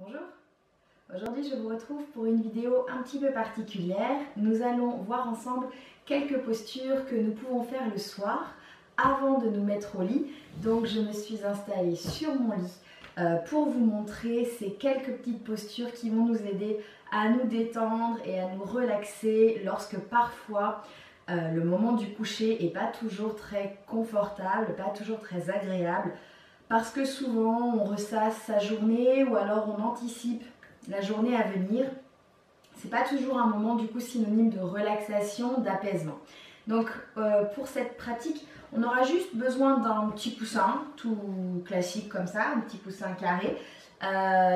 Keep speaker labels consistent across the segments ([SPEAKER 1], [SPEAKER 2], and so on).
[SPEAKER 1] Bonjour, aujourd'hui je vous retrouve pour une vidéo un petit peu particulière. Nous allons voir ensemble quelques postures que nous pouvons faire le soir avant de nous mettre au lit. Donc je me suis installée sur mon lit pour vous montrer ces quelques petites postures qui vont nous aider à nous détendre et à nous relaxer lorsque parfois le moment du coucher n'est pas toujours très confortable, pas toujours très agréable. Parce que souvent on ressasse sa journée ou alors on anticipe la journée à venir. C'est pas toujours un moment du coup synonyme de relaxation, d'apaisement. Donc pour cette pratique, on aura juste besoin d'un petit coussin tout classique comme ça, un petit coussin carré.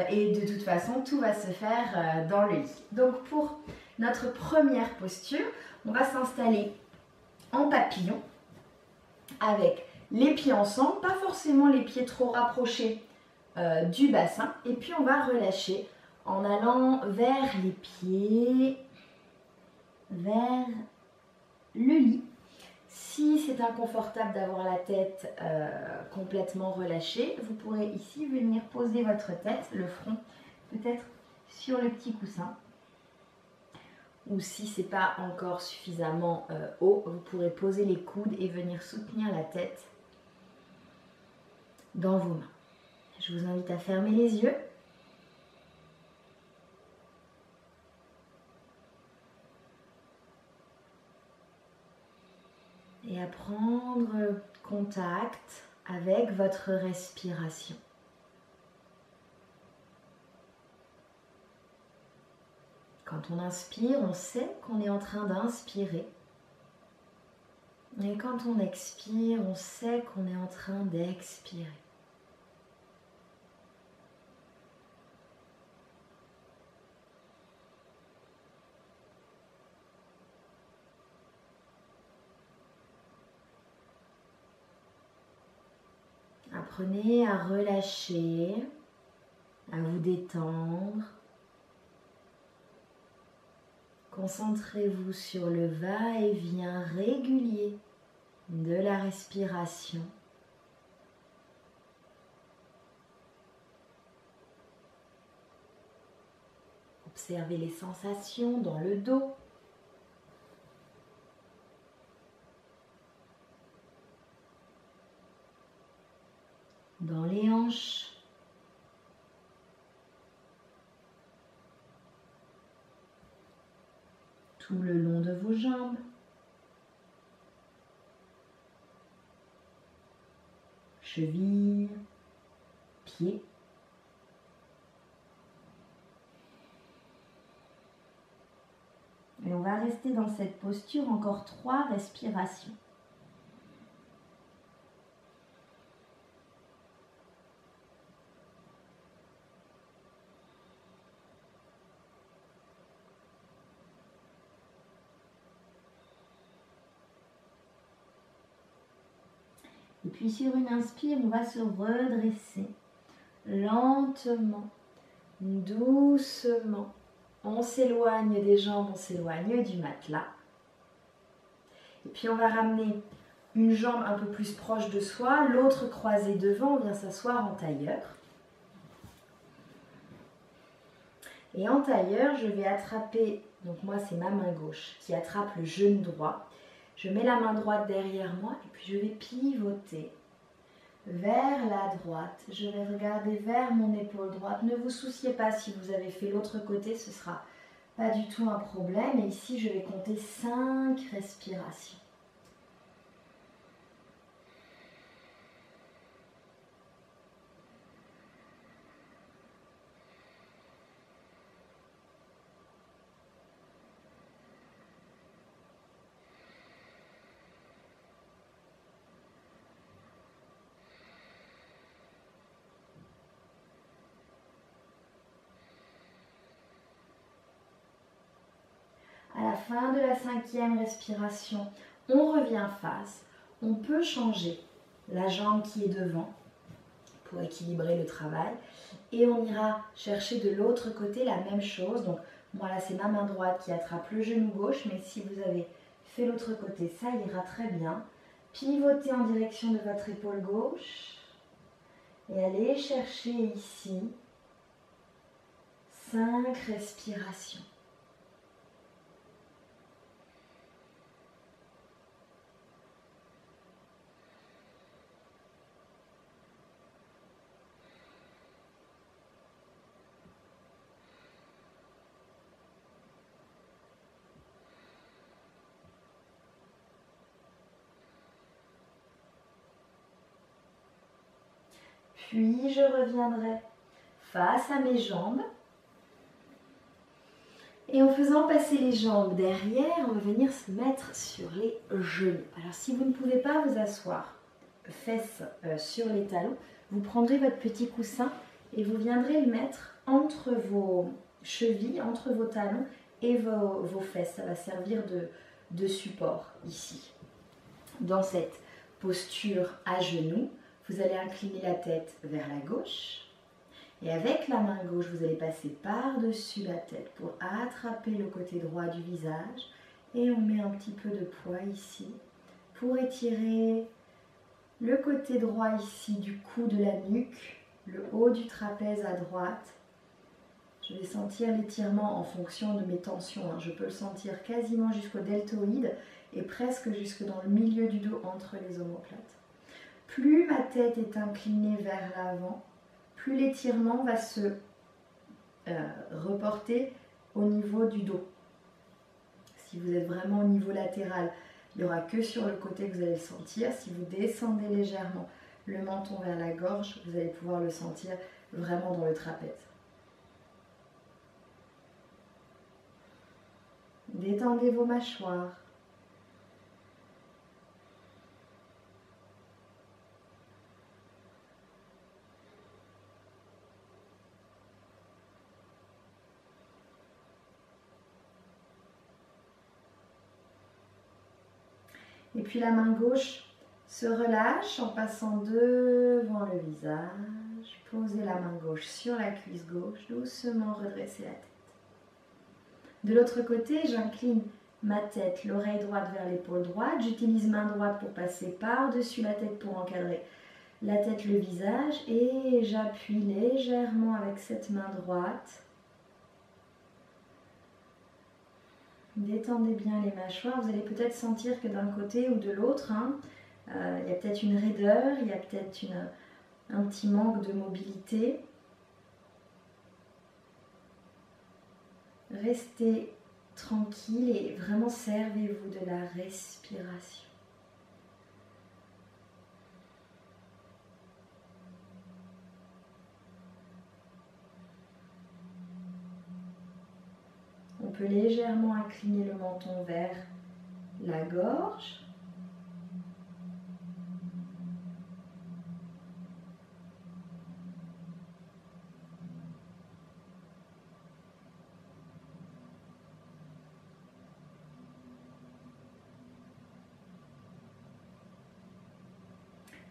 [SPEAKER 1] Et de toute façon, tout va se faire dans le lit. Donc pour notre première posture, on va s'installer en papillon avec les pieds ensemble, pas forcément les pieds trop rapprochés du bassin. Et puis on va relâcher en allant vers les pieds, vers le lit. Si c'est inconfortable d'avoir la tête complètement relâchée, vous pourrez ici venir poser votre tête, le front peut-être sur le petit coussin. Ou si ce n'est pas encore suffisamment haut, vous pourrez poser les coudes et venir soutenir la tête dans vos mains. Je vous invite à fermer les yeux. Et à prendre contact avec votre respiration. Quand on inspire, on sait qu'on est en train d'inspirer. Et quand on expire, on sait qu'on est en train d'expirer. Apprenez à relâcher, à vous détendre. Concentrez-vous sur le va-et-vient régulier de la respiration. Observez les sensations dans le dos. Dans les hanches. Tout le long de vos jambes. Chevilles, pieds. Et on va rester dans cette posture encore 3 respirations. Et puis sur une inspire, on va se redresser lentement, doucement. On s'éloigne des jambes, on s'éloigne du matelas. Et puis on va ramener une jambe un peu plus proche de soi, l'autre croisée devant, on vient s'asseoir en tailleur. Et en tailleur, je vais attraper, donc moi c'est ma main gauche qui attrape le genou droit. Je mets la main droite derrière moi et puis je vais pivoter vers la droite. Je vais regarder vers mon épaule droite. Ne vous souciez pas si vous avez fait l'autre côté, ce ne sera pas du tout un problème. Et ici, je vais compter 5 respirations. À la fin de la 5e respiration, on revient face. On peut changer la jambe qui est devant pour équilibrer le travail. Et on ira chercher de l'autre côté la même chose. Donc moi là c'est ma main droite qui attrape le genou gauche, mais si vous avez fait l'autre côté, ça ira très bien. Pivotez en direction de votre épaule gauche et allez chercher ici 5 respirations. Puis je reviendrai face à mes jambes. Et en faisant passer les jambes derrière, on va venir se mettre sur les genoux. Alors si vous ne pouvez pas vous asseoir fesses sur les talons, vous prendrez votre petit coussin et vous viendrez le mettre entre vos chevilles, entre vos talons et vos fesses. Ça va servir de support ici. Dans cette posture à genoux, vous allez incliner la tête vers la gauche. Et avec la main gauche, vous allez passer par-dessus la tête pour attraper le côté droit du visage. Et on met un petit peu de poids ici pour étirer le côté droit ici du cou de la nuque, le haut du trapèze à droite. Je vais sentir l'étirement en fonction de mes tensions. Je peux le sentir quasiment jusqu'au deltoïde et presque jusque dans le milieu du dos entre les omoplates. Plus ma tête est inclinée vers l'avant, plus l'étirement va se reporter au niveau du dos. Si vous êtes vraiment au niveau latéral, il n'y aura que sur le côté que vous allez le sentir. Si vous descendez légèrement le menton vers la gorge, vous allez pouvoir le sentir vraiment dans le trapèze. Détendez vos mâchoires. Et puis la main gauche se relâche en passant devant le visage. Posez la main gauche sur la cuisse gauche, doucement redressez la tête. De l'autre côté, j'incline ma tête, l'oreille droite vers l'épaule droite. J'utilise main droite pour passer par-dessus la tête pour encadrer la tête, le visage. Et j'appuie légèrement avec cette main droite. Détendez bien les mâchoires. Vous allez peut-être sentir que d'un côté ou de l'autre, il y a peut-être une raideur, il y a peut-être un petit manque de mobilité. Restez tranquille et vraiment servez-vous de la respiration. On peut légèrement incliner le menton vers la gorge.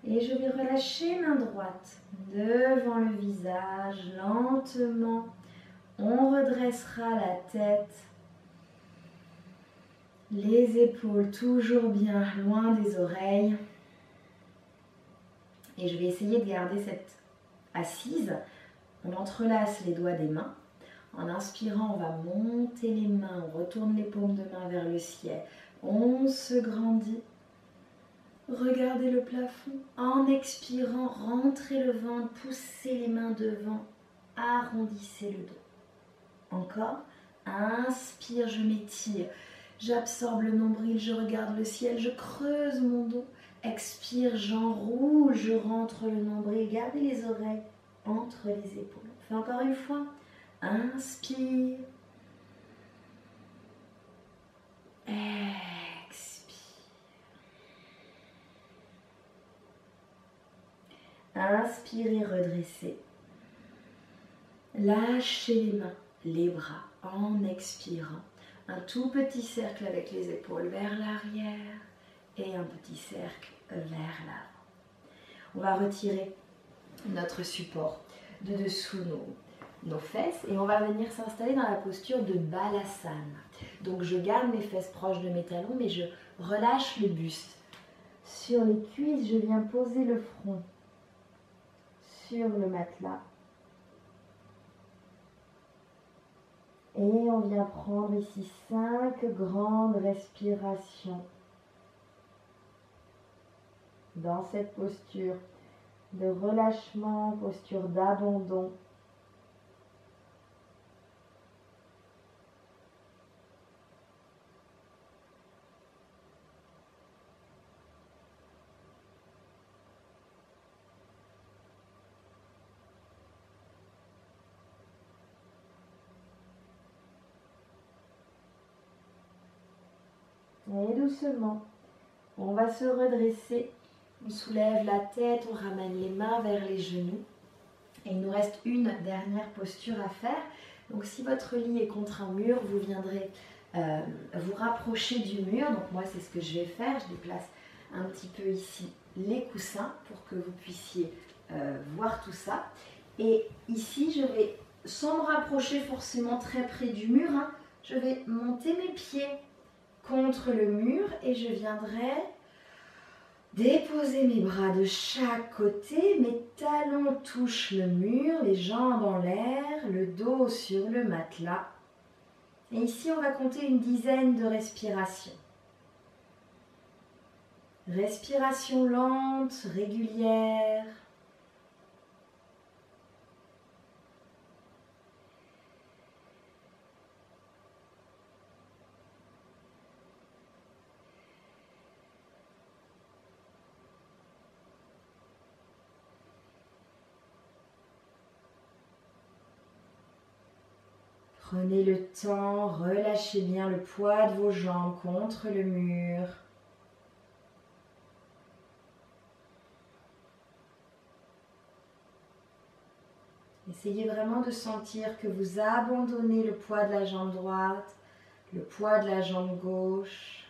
[SPEAKER 1] Et je vais relâcher main droite devant le visage, lentement. On redressera la tête, les épaules toujours bien loin des oreilles. Et je vais essayer de garder cette assise. On entrelace les doigts des mains. En inspirant, on va monter les mains, on retourne les paumes de main vers le ciel. On se grandit. Regardez le plafond. En expirant, rentrez le ventre, poussez les mains devant, arrondissez le dos. Encore. Inspire, je m'étire. J'absorbe le nombril, je regarde le ciel, je creuse mon dos. Expire, j'enroule, je rentre le nombril. Gardez les oreilles entre les épaules. On fait encore une fois. Inspire. Expire. Inspirez, redressez. Lâchez les mains, les bras en expirant. Un tout petit cercle avec les épaules vers l'arrière et un petit cercle vers l'avant. On va retirer notre support de dessous nos fesses et on va venir s'installer dans la posture de balasana. Donc je garde mes fesses proches de mes talons mais je relâche le buste. Sur les cuisses, je viens poser le front sur le matelas. Et on vient prendre ici 5 grandes respirations dans cette posture de relâchement, posture d'abandon. Et doucement, on va se redresser. On soulève la tête, on ramène les mains vers les genoux. Et il nous reste une dernière posture à faire. Donc si votre lit est contre un mur, vous viendrez vous rapprocher du mur. Donc moi c'est ce que je vais faire. Je déplace un petit peu ici les coussins pour que vous puissiez voir tout ça. Et ici je vais, sans me rapprocher forcément très près du mur, je vais monter mes pieds contre le mur et je viendrai déposer mes bras de chaque côté, mes talons touchent le mur, les jambes en l'air, le dos sur le matelas. Et ici, on va compter une dizaine de respirations. Respiration lente, régulière. Prenez le temps, relâchez bien le poids de vos jambes contre le mur. Essayez vraiment de sentir que vous abandonnez le poids de la jambe droite, le poids de la jambe gauche.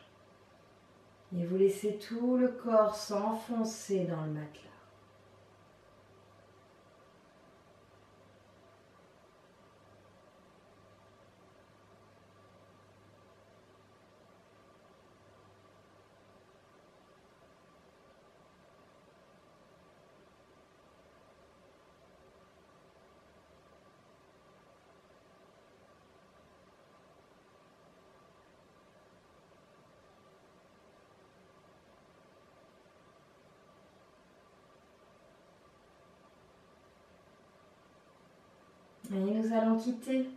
[SPEAKER 1] Et vous laissez tout le corps s'enfoncer dans le matelas. Et nous allons quitter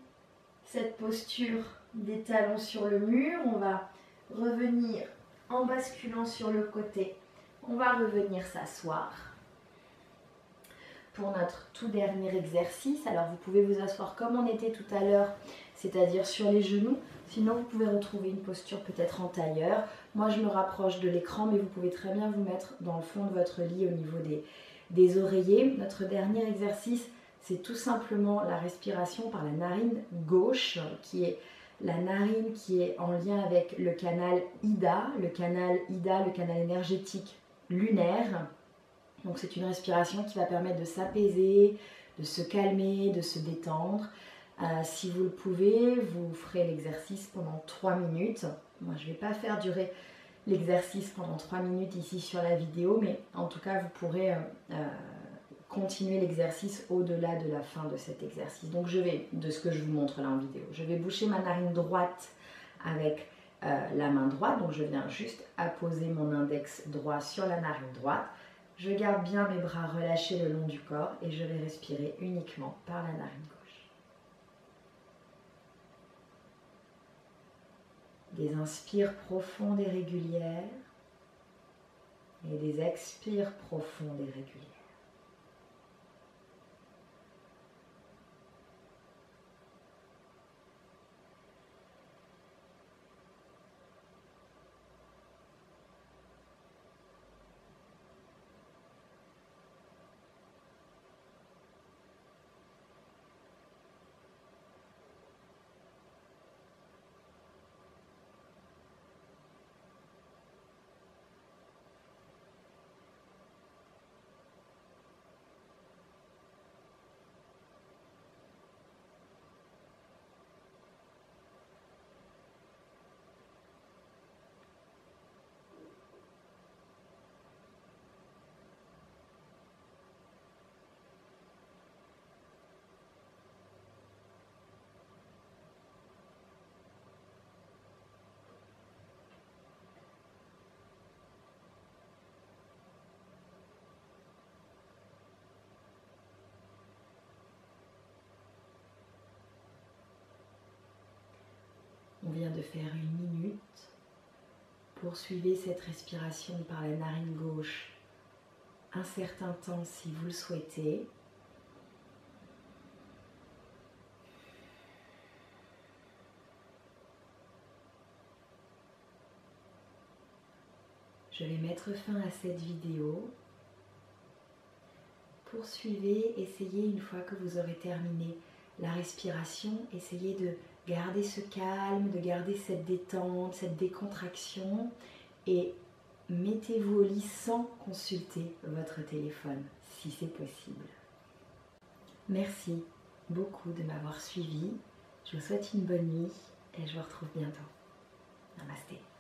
[SPEAKER 1] cette posture des talons sur le mur. On va revenir en basculant sur le côté. On va revenir s'asseoir pour notre tout dernier exercice. Alors vous pouvez vous asseoir comme on était tout à l'heure, c'est-à-dire sur les genoux. Sinon vous pouvez retrouver une posture peut-être en tailleur. Moi je me rapproche de l'écran, mais vous pouvez très bien vous mettre dans le fond de votre lit au niveau des oreillers. Notre dernier exercice, c'est tout simplement la respiration par la narine gauche, qui est la narine qui est en lien avec le canal Ida, le canal énergétique lunaire. Donc c'est une respiration qui va permettre de s'apaiser, de se calmer, de se détendre. Si vous le pouvez, vous ferez l'exercice pendant 3 minutes. Moi je ne vais pas faire durer l'exercice pendant 3 minutes ici sur la vidéo, mais en tout cas vous pourrez continuer l'exercice au-delà de la fin de cet exercice. Donc je vais, de ce que je vous montre là en vidéo, je vais boucher ma narine droite avec la main droite. Donc je viens juste apposer mon index droit sur la narine droite. Je garde bien mes bras relâchés le long du corps et je vais respirer uniquement par la narine gauche. Des inspires profondes et régulières et des expires profondes et régulières. On vient de faire 1 minute. Poursuivez cette respiration par la narine gauche un certain temps si vous le souhaitez. Je vais mettre fin à cette vidéo. Poursuivez, essayez une fois que vous aurez terminé la respiration, essayez de garder ce calme, de garder cette détente, cette décontraction et mettez-vous au lit sans consulter votre téléphone, si c'est possible. Merci beaucoup de m'avoir suivi. Je vous souhaite une bonne nuit et je vous retrouve bientôt. Namasté.